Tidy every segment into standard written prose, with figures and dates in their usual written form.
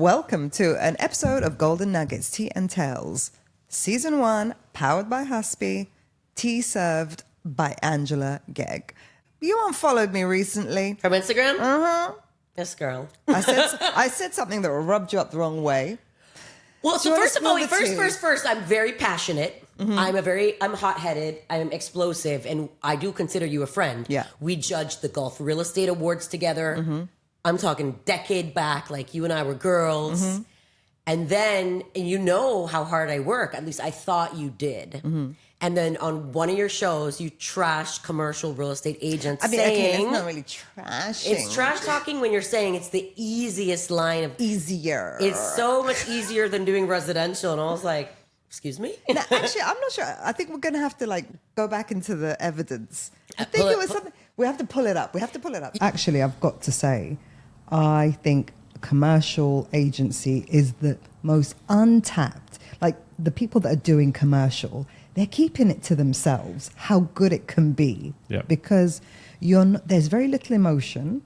Welcome to an episode of Golden Nuggets, Tea and Tales. Season 1, powered by Husby, tea served by Angela Gegg. You unfollowed me recently. From Instagram? Uh-huh. Yes, girl. I said something that rubbed you up the wrong way. Well, so first of all, first, I'm very passionate. Mm-hmm. I'm hot-headed. I'm explosive. And I do consider you a friend. Yeah. We judged the Gulf Real Estate Awards together. Mm-hmm. I'm talking decade back, like you and I were girls. Mm-hmm. And then, and you know how hard I work. At least I thought you did. Mm-hmm. And then on one of your shows, you trashed commercial real estate agents saying... it's not really trashing. It's trash talking when you're saying it's the easiest line of... Easier. It's so much easier than doing residential. And I was like, excuse me? No, actually, I'm not sure. I think we're going to have to go back into the evidence. I think it was something... We have to pull it up. Actually, I've got to say, I think commercial agency is the most untapped. Like the people that are doing commercial... They're keeping it to themselves, how good it can be. Yeah. Because there's very little emotion.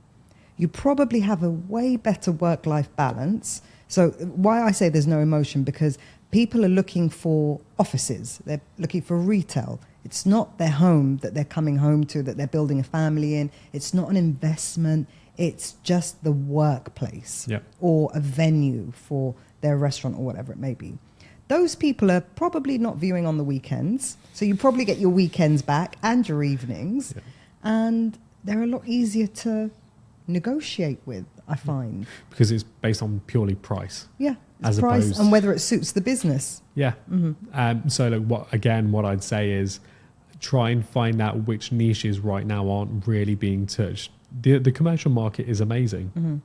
You probably have a way better work-life balance. So why I say there's no emotion, because people are looking for offices. They're looking for retail. It's not their home that they're coming home to, that they're building a family in. It's not an investment. It's just the workplace or a venue for their restaurant or whatever it may be. Those people are probably not viewing on the weekends. So you probably get your weekends back and your evenings. Yeah. And they're a lot easier to negotiate with, I find. Because it's based on purely price. Yeah, it's price and whether it suits the business. Yeah. Mm-hmm. So what I'd say is try and find out which niches right now aren't really being touched. The commercial market is amazing. Mm-hmm.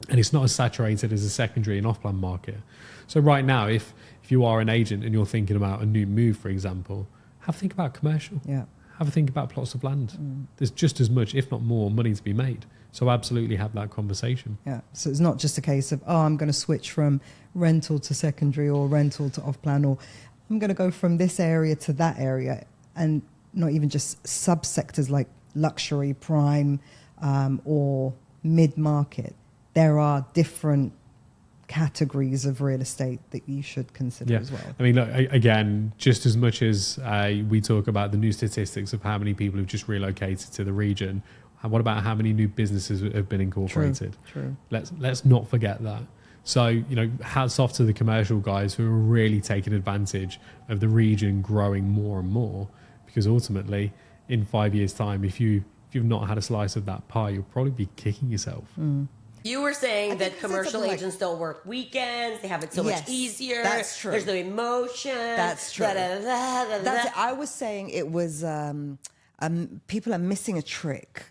And it's not as saturated as a secondary and off-plan market. So right now, if you are an agent and you're thinking about a new move, for example, have a think about commercial. Yeah. Have a think about plots of land. There's just as much, if not more, money to be made. So absolutely have that conversation. Yeah. So it's not just a case of, I'm going to switch from rental to secondary or rental to off-plan, or I'm going to go from this area to that area, and not even just subsectors like luxury, prime, or mid-market. There are different categories of real estate that you should consider as well. I mean, look, again, just as much as we talk about the new statistics of how many people have just relocated to the region, what about how many new businesses have been incorporated? True. Let's not forget that. So, hats off to the commercial guys who are really taking advantage of the region growing more and more, because ultimately, in 5 years' time, if you've not had a slice of that pie, you'll probably be kicking yourself. You were saying that commercial agents don't work weekends. They have it so much easier. That's true. There's no emotion. That's true. That's it. I was saying it was people are missing a trick.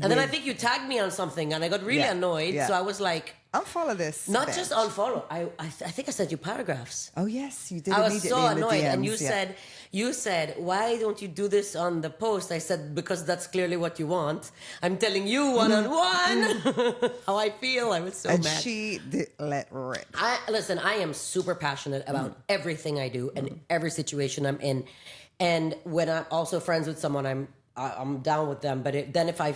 And then I think you tagged me on something, and I got really annoyed. Yeah. So I was like, unfollow this. Not just unfollow. I think I sent you paragraphs. Oh yes, you did. I was so annoyed, and DMs, you said, why don't you do this on the post? I said, because that's clearly what you want. I'm telling you one-on-one how I feel. I was so mad. And she did let rip. Listen, I am super passionate about everything I do and every situation I'm in. And when I'm also friends with someone, I'm down with them. But then if I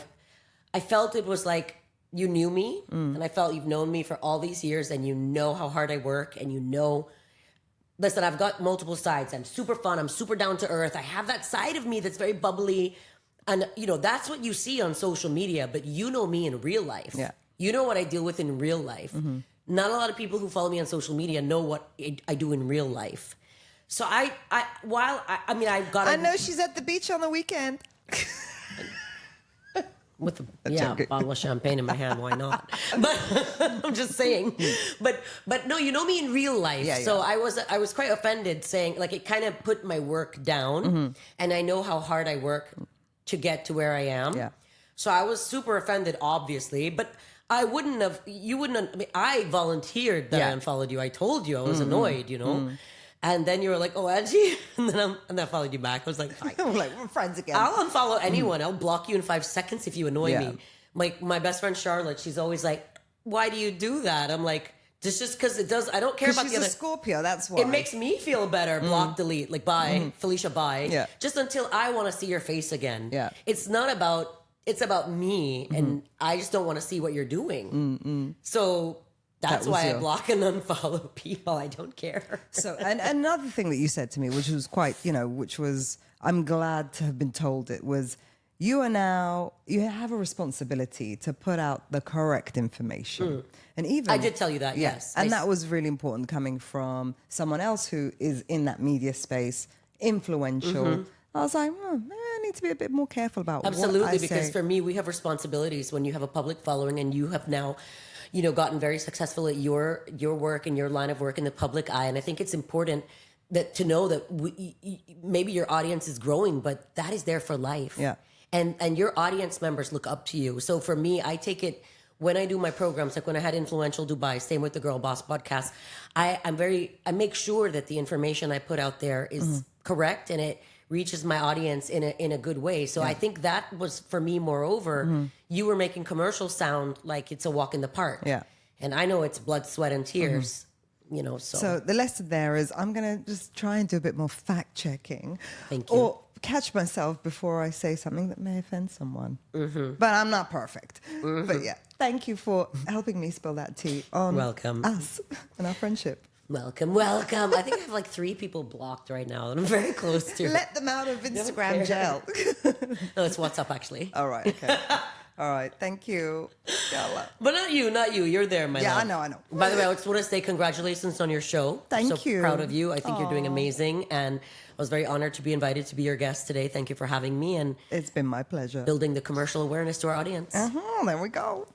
felt it was like, you knew me, and I felt you've known me for all these years, and you know how hard I work, and listen, I've got multiple sides. I'm super fun. I'm super down to earth. I have that side of me that's very bubbly. And, that's what you see on social media, but you know me in real life. Yeah. You know what I deal with in real life. Mm-hmm. Not a lot of people who follow me on social media know what I do in real life. So I know she's at the beach on the weekend. With a bottle of champagne in my hand, why not? But I'm just saying. But no, you know me in real life. Yeah, so I was quite offended, saying it kind of put my work down, and I know how hard I work to get to where I am. Yeah. So I was super offended, obviously, but I wouldn't have. You wouldn't have. I mean, I volunteered that I unfollowed you. I told you I was annoyed. And then you were like, "Oh, Angie," and then I followed you back. I was like, "Fine." We're friends again. I'll unfollow anyone. I'll block you in 5 seconds if you annoy me. My best friend Charlotte, she's always like, "Why do you do that?" I'm like, just because it does. I don't care about the other. She's a Scorpio. That's why it makes me feel better. Block, delete, bye, Felicia, bye. Yeah. Just until I want to see your face again. Yeah. It's not about. It's about me, and I just don't want to see what you're doing. So That's why I block and unfollow people. I don't care. So, and another thing that you said to me, which was quite, which was, I'm glad to have been told it, was you have a responsibility to put out the correct information. And even I did tell you that, yes. And that was really important coming from someone else who is in that media space, influential. I was like, I need to be a bit more careful about what I say. Absolutely, because for me, we have responsibilities when you have a public following and you have now, gotten very successful at your work and your line of work in the public eye. And I think it's important that to know that maybe your audience is growing, but that is there for life. Yeah. And your audience members look up to you. So for me, I take it when I do my programs, like when I had Influential Dubai, same with the Girl Boss podcast, I make sure that the information I put out there is correct and it reaches my audience in a good way. So I think that was for me, moreover, you were making commercials sound like it's a walk in the park. Yeah. And I know it's blood, sweat, and tears, so. So the lesson there is I'm going to just try and do a bit more fact checking. Thank you. Or catch myself before I say something that may offend someone. But I'm not perfect. But yeah, thank you for helping me spill that tea on us and our friendship. Welcome. I think I have like 3 people blocked right now that I'm very close to. Let them out of Instagram jail. No, it's WhatsApp actually. All right, okay. All right, thank you. But not you. You're there, my love. Yeah, I know. By the way, I just want to say congratulations on your show. Thank you. So proud of you. I think you're doing amazing. And I was very honored to be invited to be your guest today. Thank you for having me. And it's been my pleasure. Building the commercial awareness to our audience. There we go.